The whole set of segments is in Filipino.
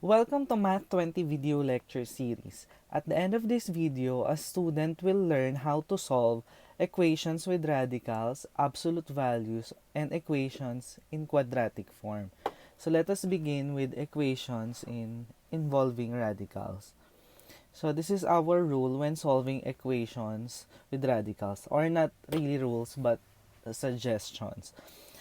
Welcome to Math 20 video lecture series. At the end of this video, a student will learn how to solve equations with radicals, absolute values, and equations in quadratic form. So let us begin with equations involving radicals. So this is our rule when solving equations with radicals, or not really rules but suggestions.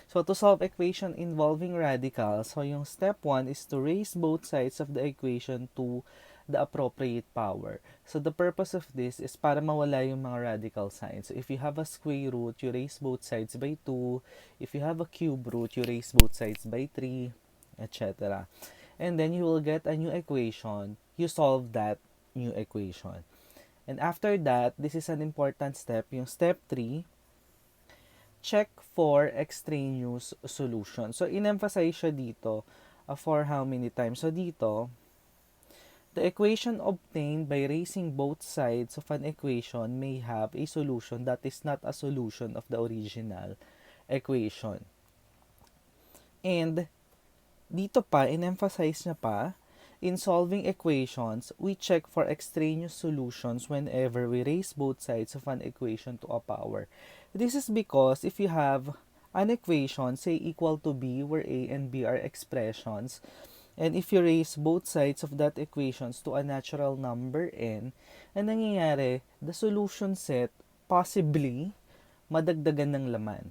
So to solve equation involving radicals, so yung step 1 is to raise both sides of the equation to the appropriate power. So the purpose of this is para mawala yung mga radical signs. So if you have a square root, you raise both sides by 2. If you have a cube root, you raise both sides by 3, etc. And then you will get a new equation. You solve that new equation. And after that, this is an important step, yung step 3, check for extraneous solution. So, in-emphasize siya dito for how many times. So, dito, the equation obtained by raising both sides of an equation may have a solution that is not a solution of the original equation. And, dito pa, in-emphasize niya pa, in solving equations, we check for extraneous solutions whenever we raise both sides of an equation to a power. This is because if you have an equation, say equal to b, where a and b are expressions, and if you raise both sides of that equations to a natural number n, ang nangyayari, the solution set possibly madagdagan ng laman.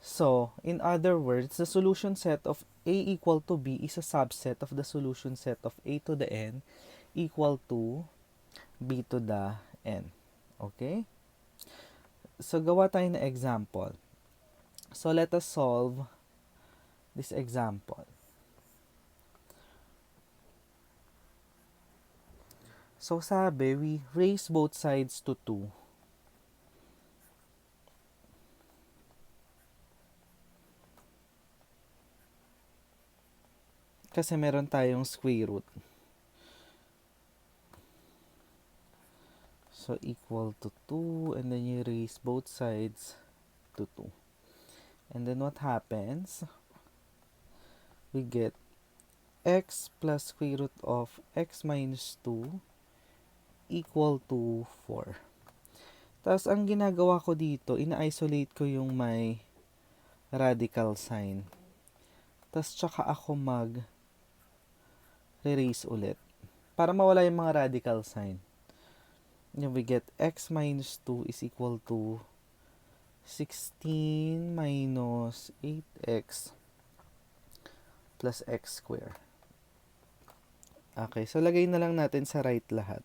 So, in other words, the solution set of a equal to b is a subset of the solution set of a to the n equal to b to the n. Okay? So, gawa tayo na example. So, let us solve this example. So, sabi, we raise both sides to 2. Kasi meron tayong square root. So, equal to 2, and then you raise both sides to 2. And then what happens? We get x plus square root of x minus 2 equal to 4. Tapos, ang ginagawa ko dito, ina-isolate ko yung may radical sign. Tapos, tsaka ako mag-erase ulit. Para mawala yung mga radical sign. And we get x minus 2 is equal to 16 minus 8x plus x square. Okay, so lagay na lang natin sa right lahat.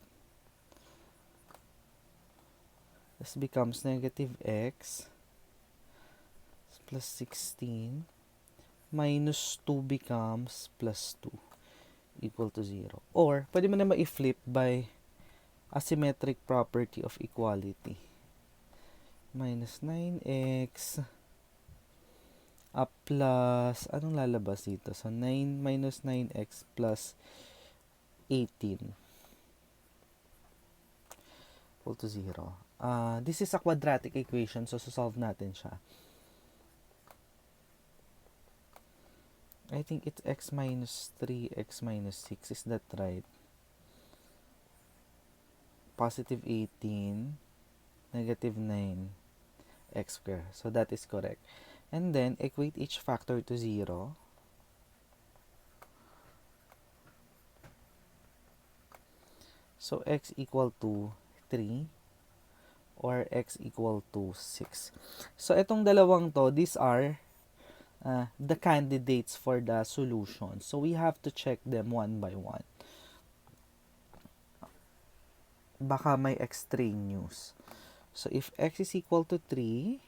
This becomes negative x plus 16 minus 2 becomes plus 2 equal to 0. Or, pwede mo naman i-flip by asymmetric property of equality. Minus 9x plus, anong lalabas dito? So, 9 minus 9x plus 18 equal to 0. This is a quadratic equation, so solve natin siya. I think it's x minus 3, x minus 6. Is that right? Positive 18, negative 9, x squared. So that is correct. And then, equate each factor to 0. So, x equal to 3 or x equal to 6. So, itong dalawang to, these are the candidates for the solution. So, we have to check them one by one. Baka may extraneous. So, if x is equal to 3,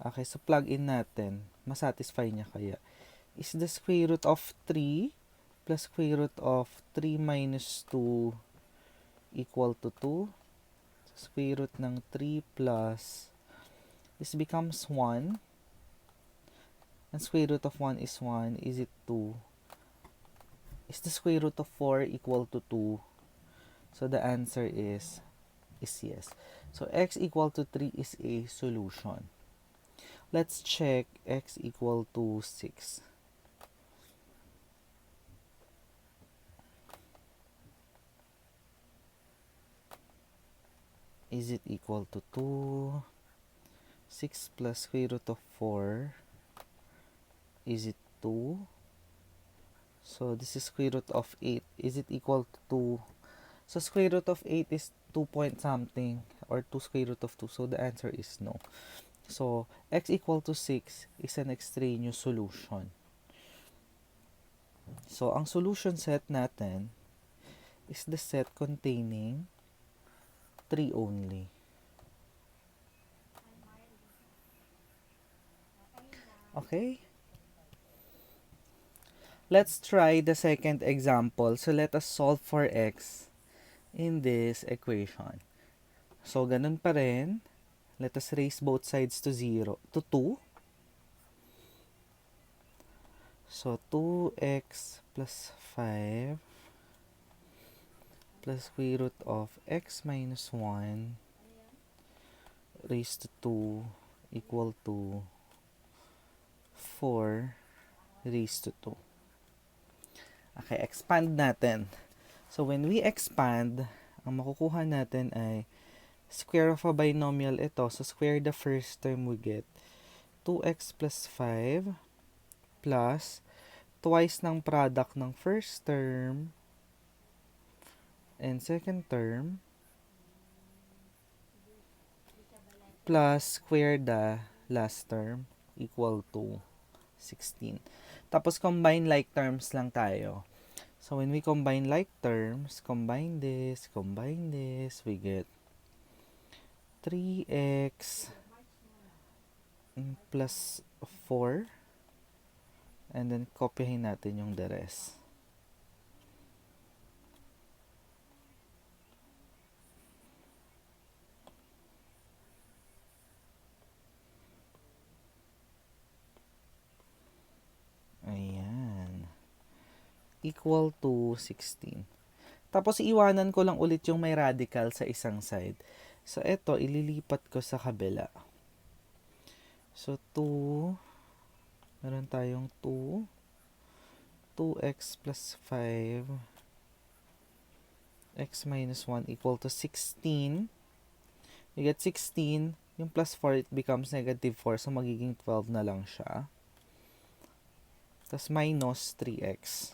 okay, so plug in natin. Masatisfy niya kaya. Is the square root of 3 plus square root of 3 minus 2 equal to 2? So, square root ng 3 plus, this becomes 1. And square root of 1 is 1. Is it 2? Is the square root of 4 equal to 2? So, the answer is yes. So, x equal to 3 is a solution. Let's check x equal to 6. is it equal to 2? 6 plus square root of 4, is it 2? So this is square root of 8, is it equal to 2? So square root of 8 is 2 point something, or 2 square root of 2, so the answer is no. So x equal to 6 is an extraneous solution. So ang solution set natin is the set containing 3 only. Okay? Let's try the second example. So let us solve for x in this equation. So ganun pa rin. Let us raise both sides to 2. So 2x plus 5 plus square root of x minus 1 raised to 2 equal to 4 raised to 2. Okay, expand natin. So when we expand, ang makukuha natin ay square of a binomial ito. So square the first term, we get 2x plus 5 plus twice ng product ng first term and second term plus square the last term equal to 16. Tapos combine like terms lang tayo. So when we combine like terms, combine this, we get 3x plus 4, and then copyahin natin yung the rest. Ayan. Equal to 16. Tapos iiwanan ko lang ulit yung may radical sa isang side. So ito, ililipat ko sa kabila. So 2, meron tayong 2x plus 5, x minus 1 equal to 16. You get 16, yung plus 4, it becomes negative 4, so magiging 12 na lang siya. Tapos minus 3x.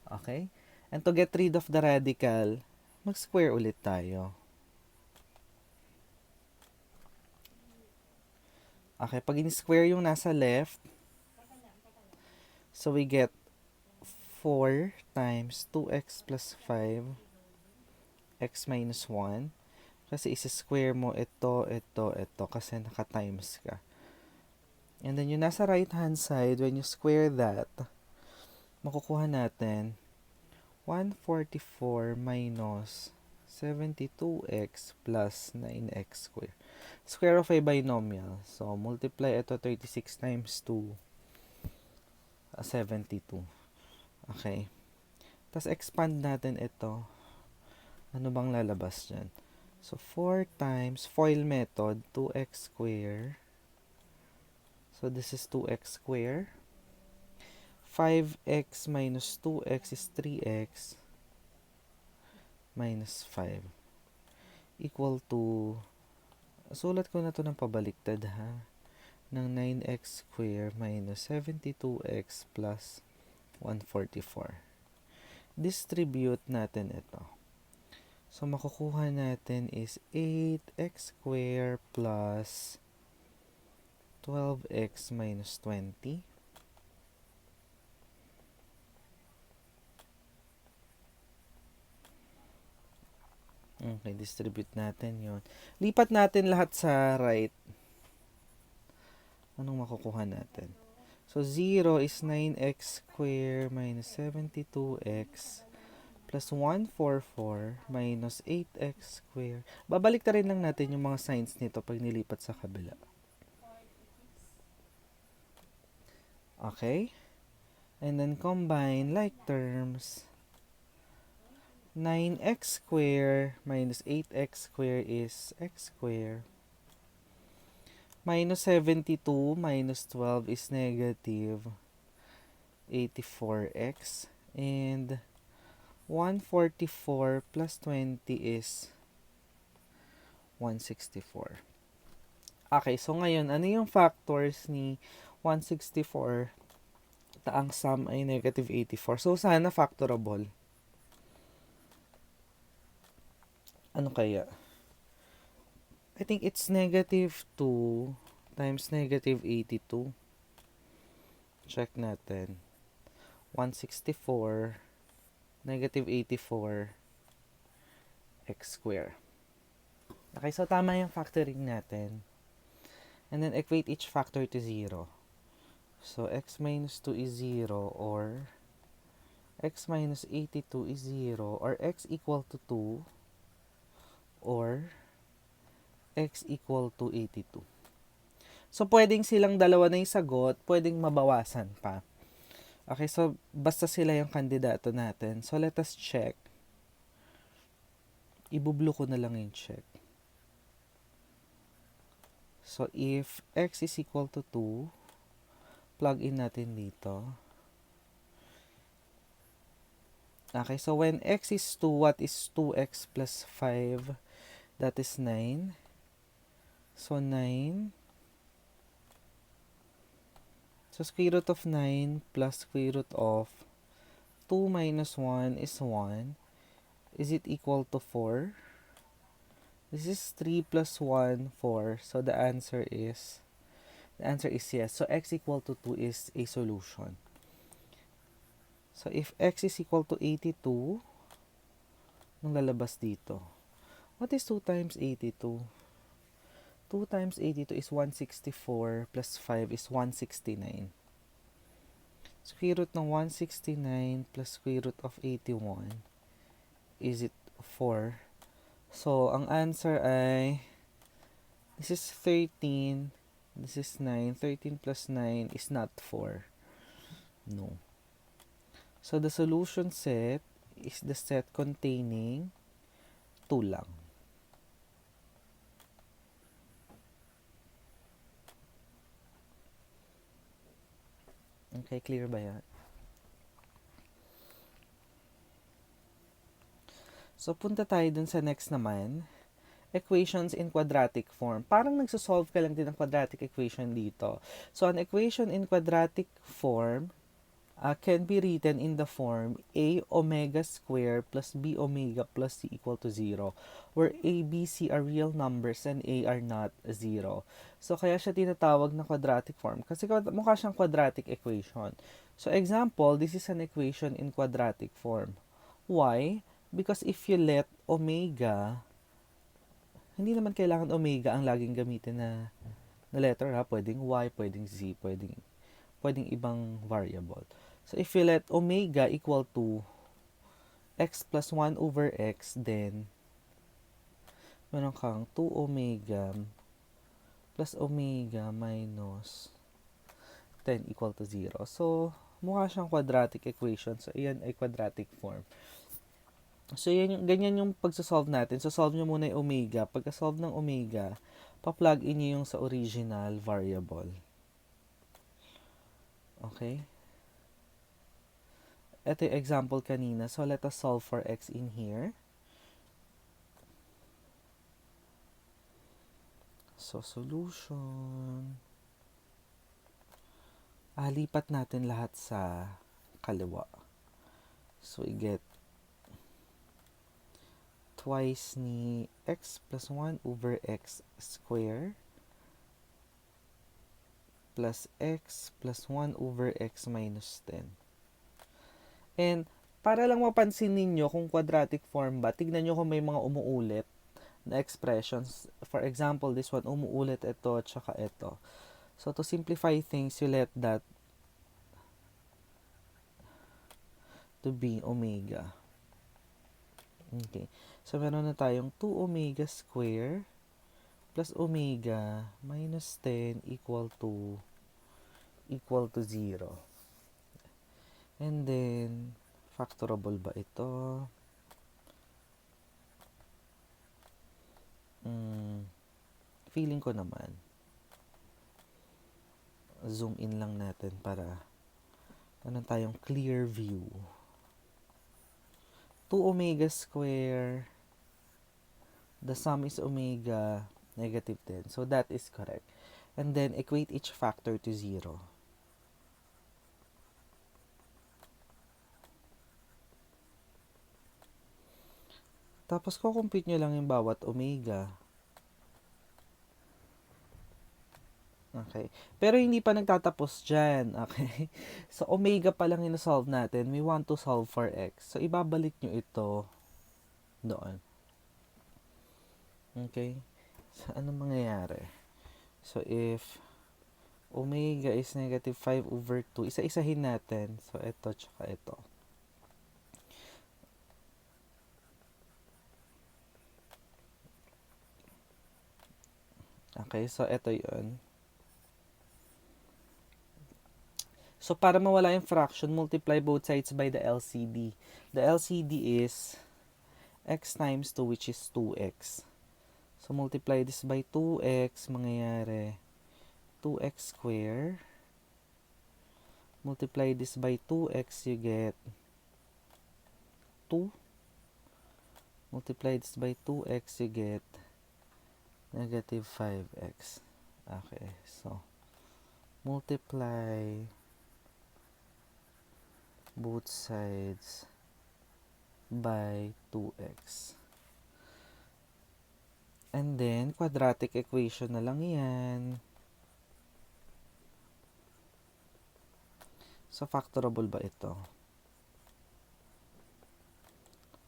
Okay? And to get rid of the radical, mag-square ulit tayo. Okay, pag in-square yung nasa left, so we get 4 times 2x plus 5, x minus 1. Kasi isa-square mo ito, kasi naka-times ka. And then yung nasa right-hand side, when you square that, makukuha natin 144 minus 72x plus 9x square. Square of a binomial. So, multiply ito 36 times 2, 72. Okay. Tapos, expand natin ito. Ano bang lalabas dyan? So, 4 times FOIL method, 2x square. So, this is 2x square. 5x minus 2x is 3x minus 5 equal to, sulat ko na to ng pabaliktad ha, ng 9x square minus 72x plus 144. Distribute natin ito. So, makukuha natin is 8x square plus 12x minus 20. Okay, distribute natin yon. Lipat natin lahat sa right. Anong makukuha natin? So, 0 is 9x square minus 72x plus 144 minus 8x square. Babalik na rin lang natin yung mga signs nito pag nilipat sa kabila. Okay? And then combine like terms. 9x square minus 8x square is x square. Minus 72 minus 12 is negative 84x. And 144 plus 20 is 164. Okay, so ngayon, ano yung factors ni 164 na ang sum ay negative 84? So, sana factorable. Ano kaya? I think it's negative 2 times negative 82. Check natin. 164 negative 84 x square. Okay, so tama yung factoring natin. And then equate each factor to 0. So, x minus 2 is 0 or x minus 82 is 0 or x equal to 2 or x equal to 82. So, pwedeng silang dalawa na yung sagot, pwedeng mabawasan pa. Okay, so basta sila yung kandidato natin. So, let us check. Ibublo ko na lang yung check. So, if x is equal to 2, plug in natin dito. Okay, so when x is 2, what is 2x plus 5? That is 9. So, 9. So, square root of 9 plus square root of 2 minus 1 is 1. Is it equal to 4? This is 3 plus 1, 4. So, the answer is yes. So, x equal to 2 is a solution. So, if x is equal to 82, nung lalabas dito. What is 2 times 82? 2 times 82 is 164 plus 5 is 169. Square root ng 169 plus square root of 81. Is it 4? So, ang answer ay, this is 13, this is 9. 13 plus 9 is not 4. No. So, the solution set is the set containing 2 lang. Okay, clear ba yan? So, punta tayo dun sa next naman. Equations in quadratic form. Parang nagsosolve ka lang din ng quadratic equation dito. So, an equation in quadratic form can be written in the form a omega square plus b omega plus c equal to 0, where a, b, c are real numbers and a are not 0. So, kaya siya tinatawag na quadratic form kasi mukha siyang quadratic equation. So, example, this is an equation in quadratic form. Why? Because if you let omega, hindi naman kailangan omega ang laging gamitin na letter ha. Pwedeng y, pwedeng z, pwedeng ibang variable. So, if you let omega equal to x plus 1 over x, then meron kang 2 omega plus omega minus 10 equal to 0. So, mukha siyang quadratic equation. So, iyan ay quadratic form. So, ganyan yung pagsasolve natin. So, solve nyo muna yung omega. Pagka-solve ng omega, pa-plug in nyo yung sa original variable. Okay? Ito yung example kanina. So, let us solve for x in here. So, solution. Lipat natin lahat sa kaliwa. So, we get twice ni x plus 1 over x square plus x plus 1 over x minus 10. And, para lang mapansin ninyo kung quadratic form ba, tignan nyo kung may mga umuulit na expressions. For example, this one, umuulit ito, tsaka ito. So, to simplify things, you let that to be omega. Okay. So, meron na tayong 2 omega square plus omega minus 10 equal to 0. And then, factorable ba ito? Feeling ko naman. Zoom in lang natin para meron tayong clear view. 2 omega square The sum is omega negative 10. So that is correct. And then equate each factor to 0. Tapos kukumpute nyo lang yung bawat omega. Okay. Pero hindi pa nagtatapos dyan. Okay. So, omega pa lang ino-solve natin. We want to solve for x. So, ibabalik nyo ito doon. Okay. So, ano mangyayari? So, if omega is negative 5 over 2, isa-isahin natin. So, ito tsaka ito. Okay. So, ito yun. So, para mawala yung fraction, multiply both sides by the LCD. The LCD is x times 2, which is 2x. So, multiply this by 2x, mangyayari 2x square. Multiply this by 2x, you get 2. Multiply this by 2x, you get negative 5x. Okay, so multiply both sides by 2x. And then, quadratic equation na lang yan. So, factorable ba ito?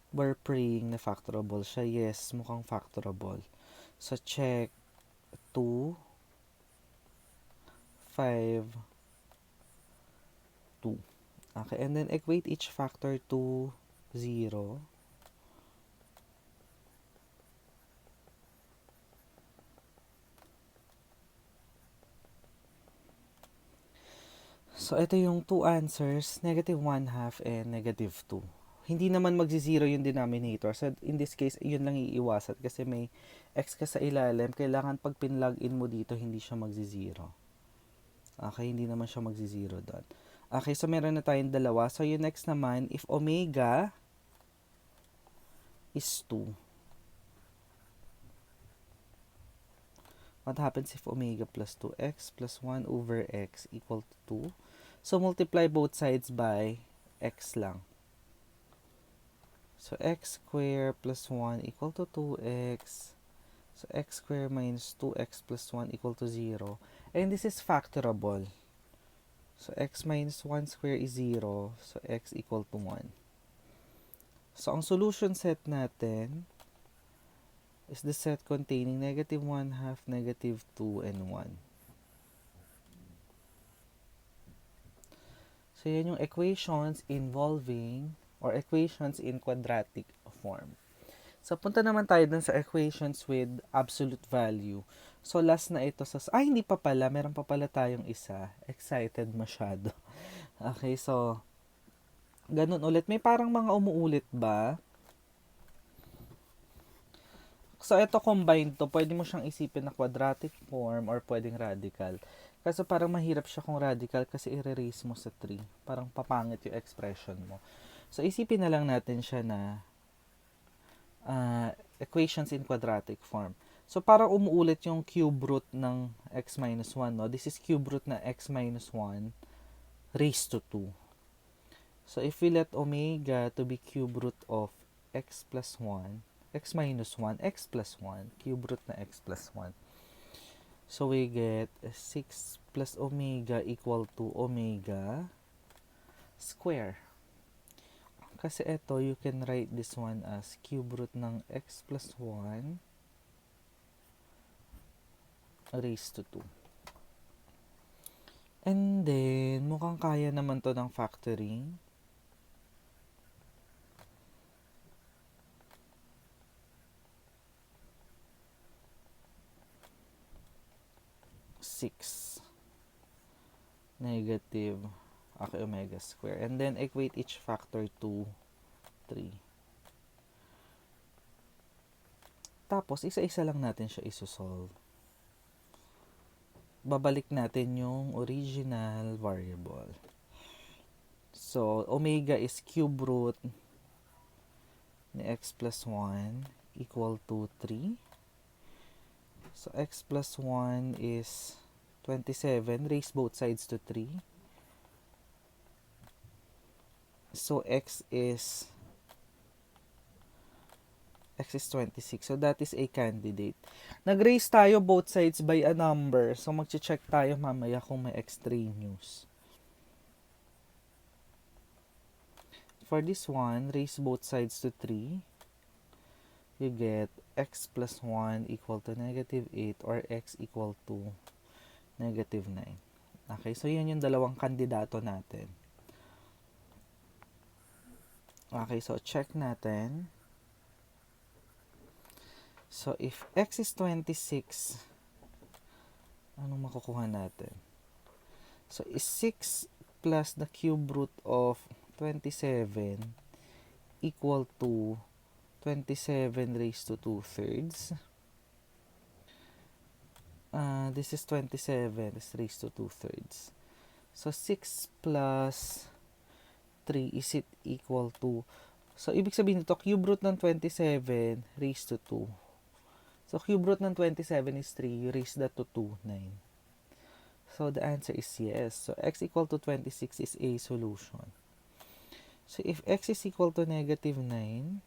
We're praying na factorable siya. Yes, mukhang factorable. So, check 2, 5, 2. Okay, and then equate each factor to 0. So, ito yung two answers, negative 1/2 and negative 2. Hindi naman magzi-zero yung denominator. So, in this case, yun lang iiwasan kasi may x ka sa ilalim. Kailangan pag pinlog in mo dito, hindi siya magzi-zero. Okay, hindi naman siya magzi-zero doon. Okay, so meron na tayong dalawa. So, yung next naman, if omega is 2, what happens if omega plus 2x plus 1 over x equal to 2? So, multiply both sides by x lang. So, x squared plus 1 equal to 2x. So, x squared minus 2x plus 1 equal to 0. And this is factorable. So, x minus 1 squared is 0. So, x equal to 1. So, ang solution set natin is the set containing negative 1/2, negative 2, and 1. So, yan yung equations involving or equations in quadratic form. So, punta naman tayo dun sa equations with absolute value. So, last na ito sa... hindi pa pala. Meron pa pala tayong isa. Excited masyado. Okay, so, ganun ulit. May parang mga umuulit ba? So, ito combined to. Pwede mo siyang isipin na quadratic form or pwedeng radical. Kaso parang mahirap siya kung radical kasi i-erase mo sa 3. Parang papangit yung expression mo. So, isipin na lang natin siya na equations in quadratic form. So, parang umuulit yung cube root ng x minus 1, no? This is cube root na x minus 1 raised to 2. So, if we let omega to be cube root of x plus 1, x minus 1, x plus 1, cube root na x plus 1. So, we get 6 plus omega equal to omega square. Kasi ito, you can write this one as cube root ng x plus 1 raised to 2. And then, mukhang kaya naman to ng factoring. Negative omega square. And then, equate each factor to 3. Tapos, isa-isa lang natin siya isosolve. Babalik natin yung original variable. So, omega is cube root ni x plus 1 equal to 3. So x plus 1 is 27. Raise both sides to 3. So x is 26. So that is a candidate. Nag-raise tayo both sides by a number. So mag-check tayo mamaya kung may extraneous. For this one, raise both sides to 3. You get x plus 1 equal to negative 8 or x equal to negative 9. Okay, so yun yung dalawang kandidato natin. Okay, so check natin. So if x is 26, anong makukuha natin? So is 6 plus the cube root of 27 equal to 27 raised to 2/3. This is 27 is raised to 2/3. So 6 plus 3, is it equal to, so ibig sabihin nito, cube root ng 27 raised to 2. So cube root ng 27 is 3, you raise that to 2, 9. So the answer is yes. So x equal to 26 is a solution. So if x is equal to negative 9,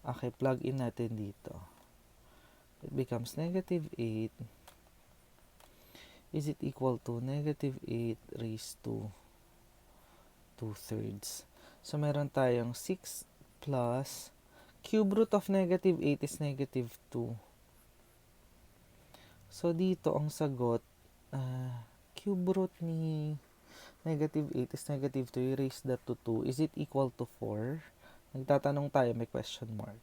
okay, plug in natin dito. It becomes negative 8. Is it equal to negative 8 raised to 2/3? So meron tayong 6 plus cube root of negative 8 is negative 2. So dito ang sagot, cube root ni negative 8 is negative 2. You raise that to 2. Is it equal to 4? Nagtatanong tayo, may question mark.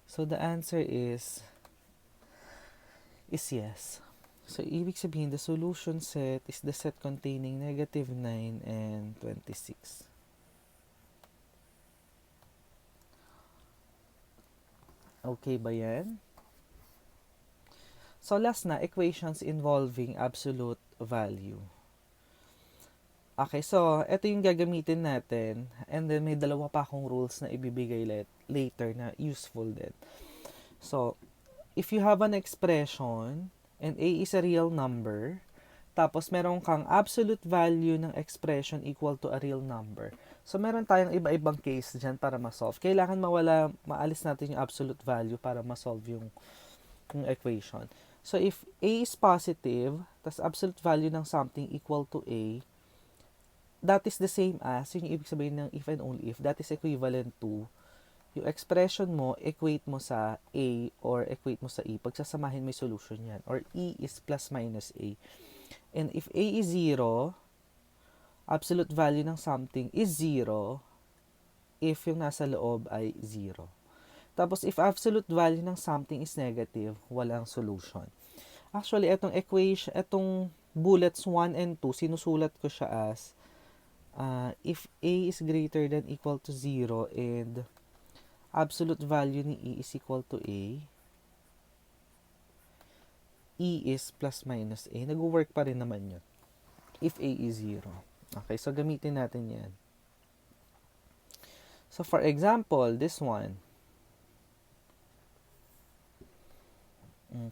So the answer is yes. So ibig sabihin, the solution set is the set containing negative 9 and 26. Okay ba yan? So last na, equations involving absolute value. Okay, so ito yung gagamitin natin, and then may dalawa pa akong rules na ibibigay later na useful din. So, if you have an expression and a is a real number, tapos meron kang absolute value ng expression equal to a real number. So, meron tayong iba-ibang case dyan para ma-solve. Kailangan maalis natin yung absolute value para ma-solve yung equation. So, if a is positive, tas absolute value ng something equal to a, that is the same as, yung ibig sabihin ng if and only if, that is equivalent to, yung expression mo, equate mo sa a or equate mo sa e. Pagsasamahin may solution yan. Or e is plus minus a. And if a is 0, absolute value ng something is 0 if yung nasa loob ay 0. Tapos, if absolute value ng something is negative, walang solution. Actually, itong equation, itong bullets 1 and 2, sinusulat ko siya as if a is greater than equal to 0 and absolute value ni e is equal to a, e is plus minus a. Nag-work pa rin naman yun if a is 0. Okay, so gamitin natin yan. So, for example, this one.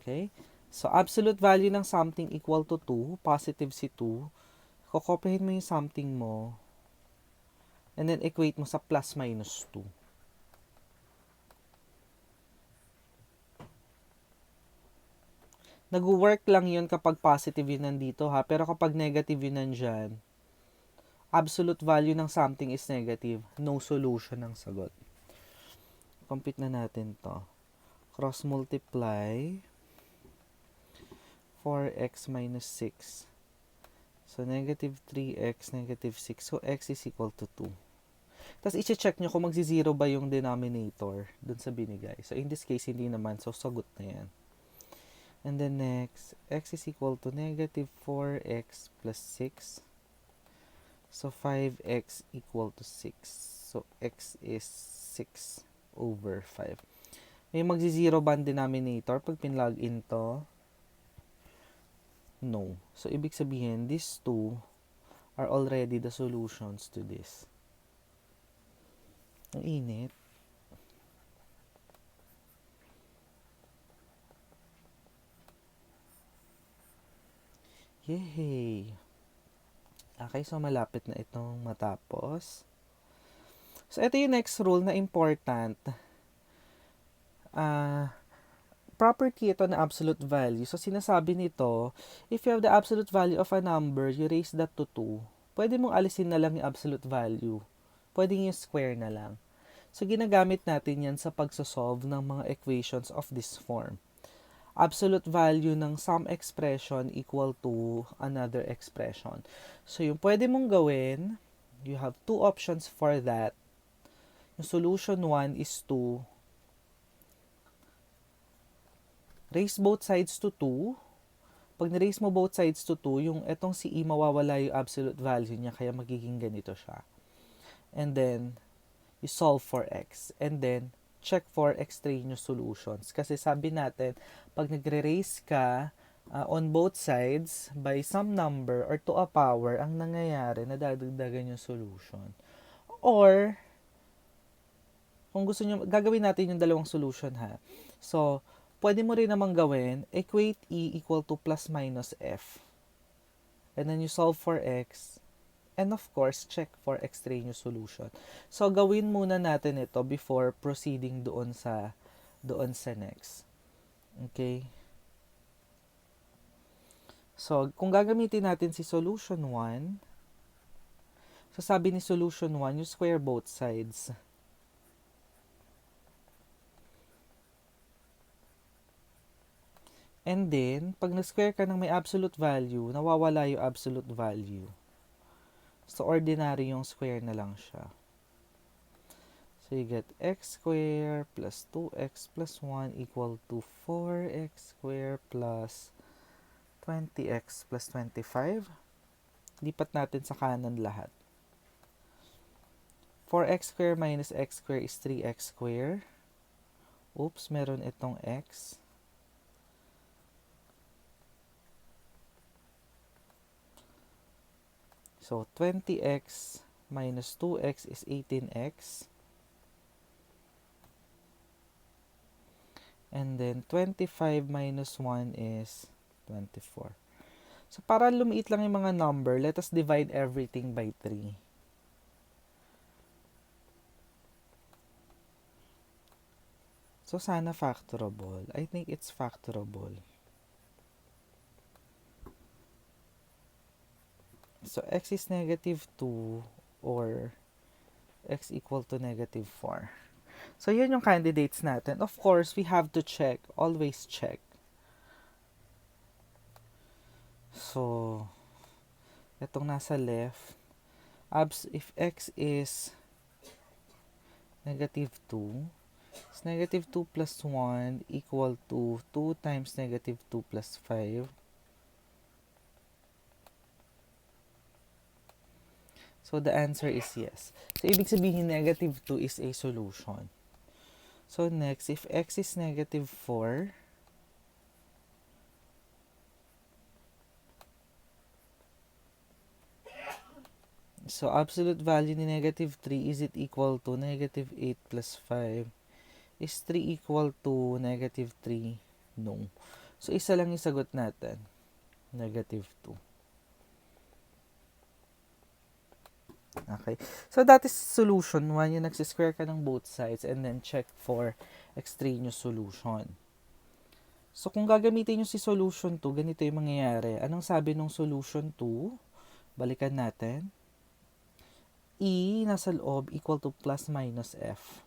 Okay? So, absolute value ng something equal to 2, positive si 2. Kokopyahin mo yung something mo, and then equate mo sa plus minus 2. Nag-work lang yun kapag positive yun nandito ha, pero kapag negative yun nandyan, absolute value ng something is negative, no solution ang sagot. Compute na natin to. Cross multiply 4x minus 6. So, negative 3x, negative 6. So, x is equal to 2. Tapos, i-check nyo kung magsi-0 ba yung denominator dun sa binigay. So, in this case, hindi naman. So, sagot na yan. And then next, x is equal to negative 4x plus 6. So, 5x equal to 6. So, x is 6 over 5. May magsi-0 ba ang denominator pag pinlog in to? No. So, ibig sabihin, these two are already the solutions to this. Ang init. Yay! Okay, so malapit na itong matapos. So, ito yung next rule na important. Property ito na absolute value. So, sinasabi nito, if you have the absolute value of a number, you raise that to 2. Pwede mong alisin na lang yung absolute value. Pwede yung square na lang. So, ginagamit natin yan sa pagsosolve ng mga equations of this form. Absolute value ng some expression equal to another expression. So, yung pwede mong gawin, you have two options for that. Yung solution 1 is to raise both sides to 2. Pag na-raise mo both sides to 2, yung etong si E mawawala yung absolute value niya, kaya magiging ganito siya. And then, you solve for X. And then, check for extraneous solutions. Kasi sabi natin, pag nagre-raise ka on both sides by some number or to a power, ang nangyayari, nadadagdagan yung solution. Or, kung gusto nyo, gagawin natin yung dalawang solution ha. So, pwede mo rin namang gawin, equate E equal to plus minus F. And then you solve for X. And of course, check for extraneous solution. So, gawin muna natin ito before proceeding doon sa next. Okay? So, kung gagamitin natin si solution 1, so sabi ni solution 1, you square both sides. And then, pag na-square ka ng may absolute value, nawawala yung absolute value. So, ordinary yung square na lang siya. So, you get x squared plus 2x plus 1 equal to 4x squared plus 20x plus 25. Lipat natin sa kanan lahat. 4x squared minus x squared is 3x squared. Oops, meron itong x. So, 20x minus 2x is 18x. And then, 25 minus 1 is 24. So, para lumiit lang yung mga number, let us divide everything by 3. So, sana factorable. I think it's factorable. So, x is negative 2 or x equal to negative 4. So, yun yung candidates natin. Of course, we have to check. Always check. So, itong nasa left, if x is negative 2, is negative 2 plus 1 equal to 2 times negative 2 plus 5. So, the answer is yes. So, ibig sabihin, negative 2 is a solution. So, next, if x is negative 4, so, absolute value ni negative 3, is it equal to negative 8 plus 5? Is 3 equal to negative 3? No. So, isa lang yung sagot natin. Negative 2. Okay. So, that is solution 1. Yung nagsisquare ka ng both sides and then check for extraneous solution. So, kung gagamitin nyo si solution 2, ganito yung mangyayari. Anong sabi ng solution 2? Balikan natin. E nasa loob equal to plus minus F.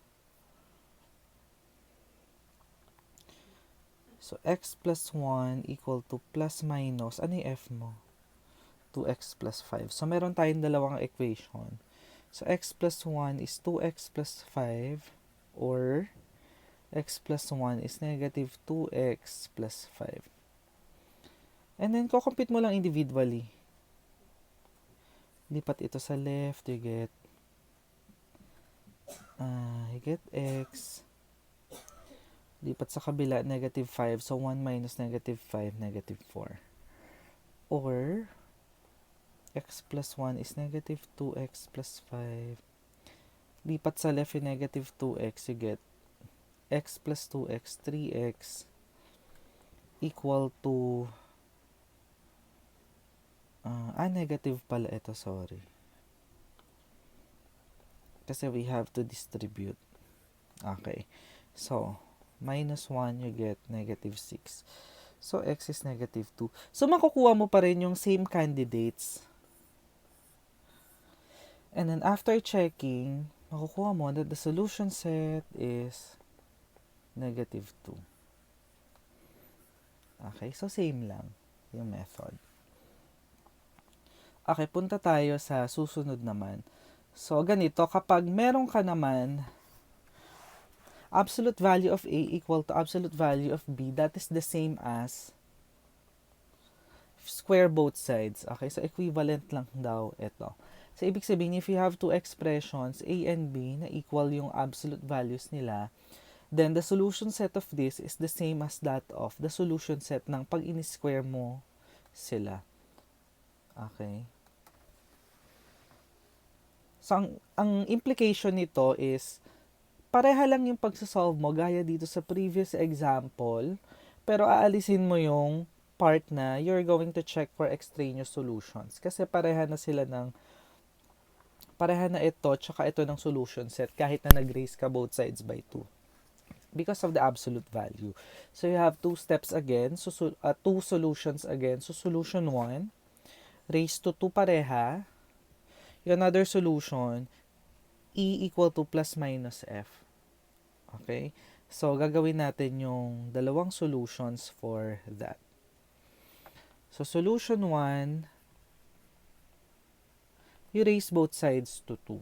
So, x plus 1 equal to plus minus, ano yung F mo? 2x plus 5. So, meron tayong dalawang equation. So, x plus 1 is 2x plus 5 or x plus 1 is negative 2x plus 5. And then, kukompute mo lang individually. Lipat ito sa left, you get x. Lipat sa kabila, negative 5. So, 1 minus negative 5, negative 4. Or, x plus 1 is negative 2x plus 5. Lipat sa left yung negative 2x, you get x plus 2x, 3x equal to Negative pala ito, sorry. Kasi we have to distribute. Okay. So, minus 1, you get negative 6. So, x is negative 2. So, makukuha mo pa rin yung same candidates. And then, after checking, makukuha mo that the solution set is negative 2. Okay, so same lang yung method. Okay, punta tayo sa susunod naman. So, ganito, kapag meron ka naman absolute value of A equal to absolute value of B, that is the same as square both sides. Okay, so equivalent lang daw ito. So, ibig sabihin, if you have two expressions, A and B, na equal yung absolute values nila, then the solution set of this is the same as that of the solution set ng pag in-square mo sila. Okay. So, ang implication nito is, pareha lang yung pagsasolve mo, gaya dito sa previous example, pero aalisin mo yung part na you're going to check for extraneous solutions. Kasi pareha na ito, tsaka ito ng solution set, kahit na nag-raise ka both sides by 2. Because of the absolute value. So, you have two steps again, two solutions again. So, solution 1, raised to 2 pareha. Yung another solution, E equal to plus minus F. Okay? So, gagawin natin yung dalawang solutions for that. So, solution 1, you raise both sides to 2.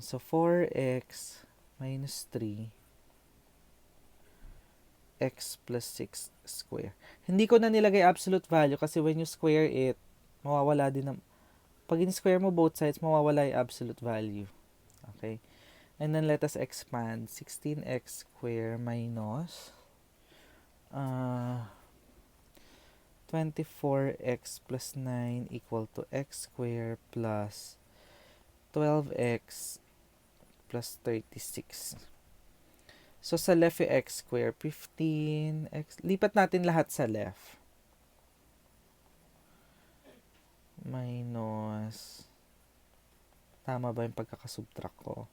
So, 4x minus 3 x plus 6 square. Hindi ko na nilagay absolute value kasi when you square it, mawawala din ng pag in-square mo both sides, mawawala yung absolute value. Okay? And then let us expand. 16x square minus 24x plus 9 equal to x square plus 12x plus 36. So, sa left yung x square, 15x. Lipat natin lahat sa left. Minus, tama ba yung pagkakasubtract ko?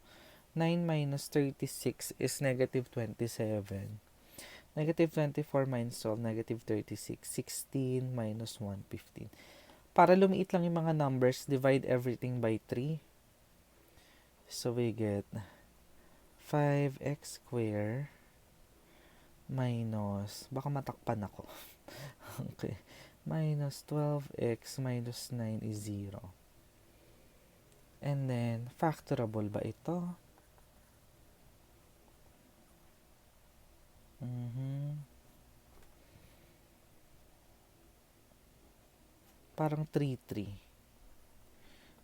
9 minus 36 is negative 27. Negative 24 minus 12, negative 36. 16 minus 1, 15. Para lumiit lang yung mga numbers, divide everything by 3. So, we get 5x square minus, baka matakpan ako. Okay. Minus 12x minus 9 is 0. And then, factorable ba ito? Parang 3,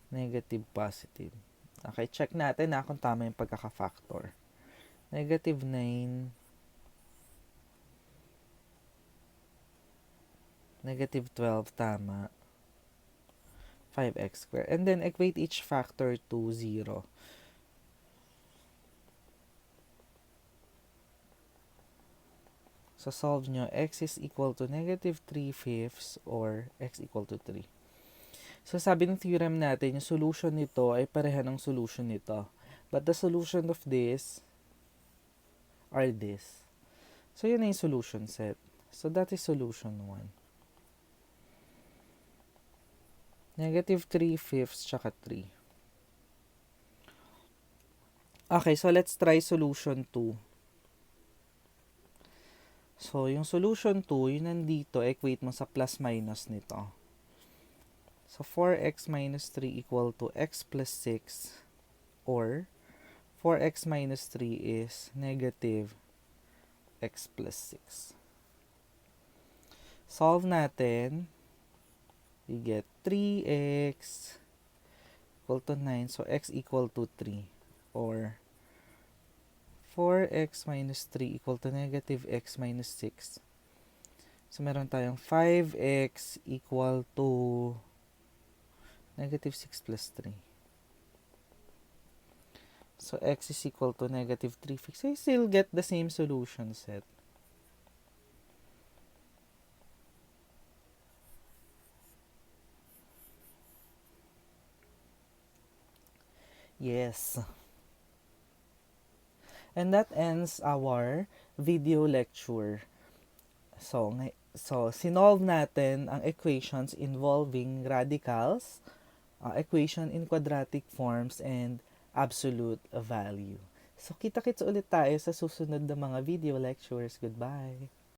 negative, positive. Okay, check natin na kung tama yung pagkaka-factor. Negative 9, negative 12, tama. 5x squared. And then, equate each factor to 0. So, solve nyo, x is equal to negative 3/5 or x equal to 3. So, sabi ng theorem natin, yung solution nito ay pareha ng solution nito. But the solution of this are this. So, yun na yung solution set. So, that is solution 1. Negative 3/5 tsaka 3. Okay, so let's try solution 2. So, yung solution 2, yun nandito, equate mo sa plus minus nito. So, 4x minus 3 equal to x plus 6 or 4x minus 3 is negative x plus 6. Solve natin. We get 3x equal to 9. So, x equal to 3. Or 4x minus 3 equal to negative x minus 6. So, meron tayong 5x equal to negative 6 plus 3. So, x is equal to negative 3. So, you still get the same solution set. Yes. And that ends our video lecture. So sinolve natin ang equations involving radicals, equation in quadratic forms, and absolute value. So kita-kits ulit tayo sa susunod na mga video lectures. Goodbye!